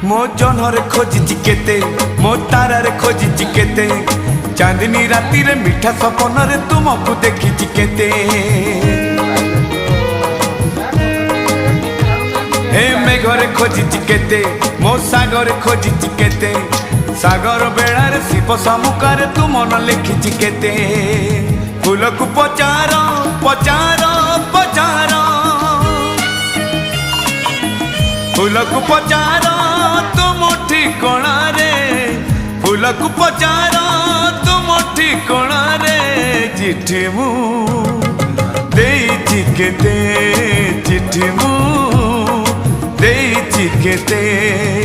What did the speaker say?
मो जनरे खोजी केते मो तारारे खोजी केते चांदनी राती रे मीठा सपन रे तुमको देखी केते हे मेघरे खोजी केते मो सागरे खोजी केते सागर बेड़ार शिव सामुकार तू मन लिखी केते फूल को पचार पचार पचार फूल को पचार तुम ठिकणा रे फूल को पचार तुम ठिकणा रे चिट्ठी मु देइछि केते चिट्ठी मु देइछि केते।